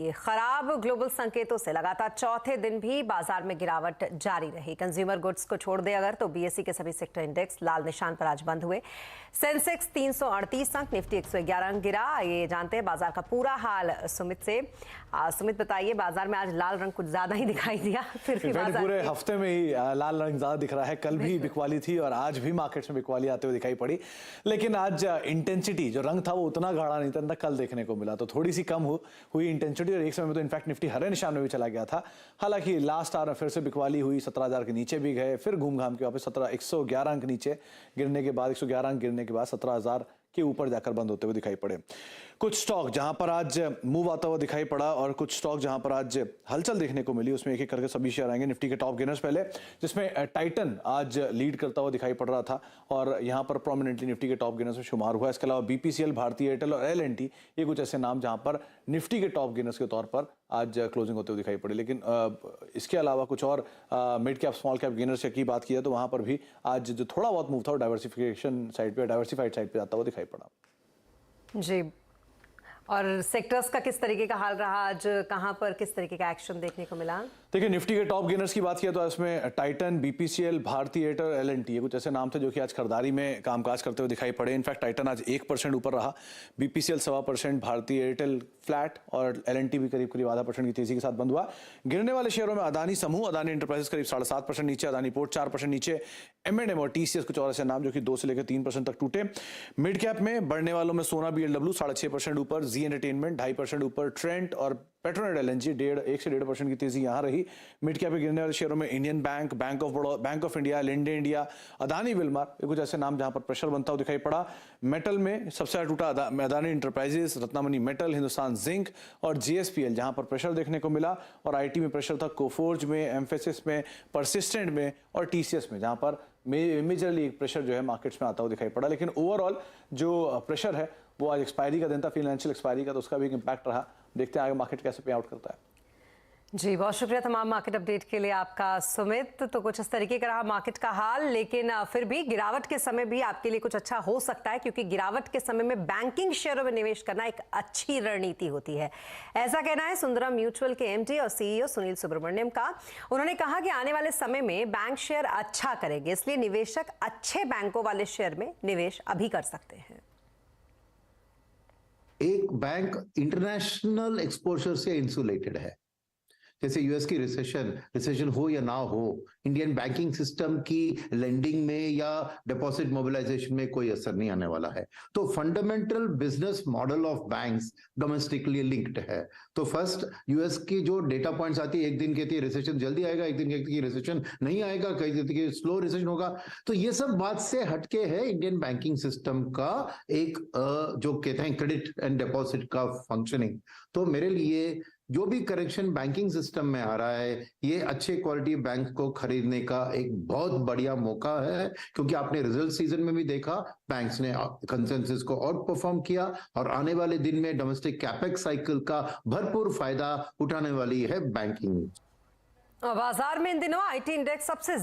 ये खराब ग्लोबल संकेतों से लगातार चौथे दिन भी बाजार में गिरावट जारी रही। कंज्यूमर गुड्स को छोड़ दे अगर तो बीएसई के सभी सेक्टर इंडेक्स लाल निशान पर आज बंद हुए। सेंसेक्स 338 अंक, निफ्टी 111 अंक गिरा। ये जानते हैं बाजार का पूरा हाल सुमित से। सुमित बताइए, बाजार में आज लाल रंग कुछ ज्यादा ही दिखाई दिया। फिर भी बाजार पूरे हफ्ते में ही लाल रंग ज्यादा दिख रहा है। कल भी बिकवाली थी और आज भी मार्केट्स में बिकवाली आते हुए दिखाई पड़ी, लेकिन आज इंटेंसिटी जो रंग था वो उतना गाढ़ा नहीं था, कल देखने को मिला। तो थोड़ी सी कम हुई इंटेंसिटी और एक समय में तो इनफैक्ट निफ्टी हरे निशान में भी चला गया था। हालांकि लास्ट आवर में फिर से बिकवाली हुई, 17,000 के नीचे भी गए, फिर घूम घाम के वापस 111 अंक नीचे गिरने के बाद 111 अंक गिरने के बाद 17,000 के ऊपर जाकर बंद होते हुए दिखाई पड़े। कुछ स्टॉक जहां पर आज मूव आता हुआ दिखाई पड़ा और कुछ स्टॉक जहां पर आज हलचल देखने को मिली, उसमें एक एक करके सभी शेयर आएंगे। निफ्टी के टॉप गेनर्स पहले, जिसमें टाइटन आज लीड करता हुआ दिखाई पड़ रहा था और यहां पर प्रोमिनेंटली निफ्टी के टॉप गेनर्स में शुमार हुआ। इसके अलावा बीपीसीएल, भारतीय एयरटेल और एल&टी, ये कुछ ऐसे नाम जहां पर निफ्टी के टॉप गेनर्स के तौर पर आज क्लोजिंग होते हुए दिखाई पड़े। लेकिन इसके अलावा कुछ और mid cap small cap gainers की बात की है तो वहां पर भी आज जो थोड़ा बहुत मूव था वो डाइवर्सिफिकेशन साइड पे, डाइवर्सिफाइड साइड पे जाता हुआ दिखाई पड़ा। जी, और सेक्टर्स का किस तरीके का हाल रहा आज, कहां पर किस तरीके का एक्शन देखने को मिला? देखिए, निफ्टी के टॉप गेनर्स की बात किया तो इसमें टाइटन, बीपीसीएल, भारतीय एयरटेल, एल&टी, ये कुछ ऐसे नाम थे जो कि आज खरीदारी में कामकाज करते हुए दिखाई पड़े। इनफैक्ट टाइटन आज 1% ऊपर रहा, बीपीसीएल 1.25%, भारतीय एयरटेल फ्लैट और एल&टी भी करीब करीब 0.5% की तेजी के साथ बंद हुआ। गिरने वाले शेयरों में अदानी समूह, अदानी इंटरप्राइजेस करीब 7.5% नीचे, अदानी पोर्ट 4% नीचे, M&M और टीसीएस कुछ और ऐसे नाम जो कि 2 से लेकर 3% तक टूटे। मिड कैप में बढ़ने वालों में सोना BLW 6.5% ऊपर, जी एंटरटेनमेंट 2.5% ऊपर, ट्रेंट और पेट्रोनेट LNG 1 से 1.5% की तेजी यहां रही। मिड कैप में गिरने वाले शेयरों में Indian bank, bank of India, Linde India, Adani Wilmer, ये कुछ ऐसे नाम जहां पर प्रेशर बनता हुआ दिखाई पड़ा। मेटल में सबसे ज्यादा टूटा Adani enterprises, Ratnamani metal, Hindustan zinc और JSPL, जहां पर प्रेशर देखने को मिला। और आईटी में प्रेशर था कोफोर्ज में, एम्फेसिस में, परसिस्टेंट में और टीसीएस में, जहां पर मेजरली एक प्रेशर जो है मार्केट्स में आता हुआ दिखाई पड़ा। लेकिन ओवरऑल जो प्रेशर है वो आज एक्सपायरी का दिन था, फाइनेंशियल एक्सपायरी का, तो उसका भी एक इम्पैक्ट रहा। देखते हैं आगे मार्केट कैसे पे आउट करता है। जी, बहुत शुक्रिया तमाम मार्केट अपडेट के लिए आपका सुमित। तो कुछ इस तरीके का रहा मार्केट का हाल, लेकिन फिर भी गिरावट के समय भी आपके लिए कुछ अच्छा हो सकता है, क्योंकि गिरावट के समय में बैंकिंग शेयरों में निवेश करना एक अच्छी रणनीति होती है। ऐसा कहना है सुंदरम म्यूचुअल के MD और CEO सुनील सुब्रमण्यम का। उन्होंने कहा कि आने वाले समय में बैंक शेयर अच्छा करेंगे, इसलिए निवेशक अच्छे बैंकों वाले शेयर में निवेश अभी कर सकते हैं। एक बैंक इंटरनेशनल एक्सपोजर से इंसुलेटेड है। जैसे यूएस की रिसेशन हो या ना हो, इंडियन बैंकिंग सिस्टम की लेंडिंग में या डिपॉजिट मोबिलाइजेशन में कोई असर नहीं आने वाला है। तो fundamental business model of banks domestically linked है। तो फर्स्ट, यूएस की जो डेटा पॉइंट्स आती है, एक दिन कहती है रिसेशन जल्दी आएगा, एक दिन कहती है रिसेशन नहीं आएगा, कई दिन की स्लो रिसेशन होगा। तो ये सब बात से हटके है इंडियन बैंकिंग सिस्टम का एक जो कहते हैं क्रेडिट एंड डिपॉजिट का फंक्शनिंग। तो मेरे लिए जो भी करेक्शन बैंकिंग सिस्टम में आ रहा है, ये अच्छे क्वालिटी बैंक को खरीदने का एक बहुत बढ़िया मौका है, क्योंकि आपने रिजल्ट सीजन में भी देखा बैंक्स ने कंसेंसस को आउट परफॉर्म किया और आने वाले दिन में डोमेस्टिक कैपेक्स साइकिल का भरपूर फायदा उठाने वाली है बैंकिंग। बाजार में इन दिनों IT इंडेक्स सबसे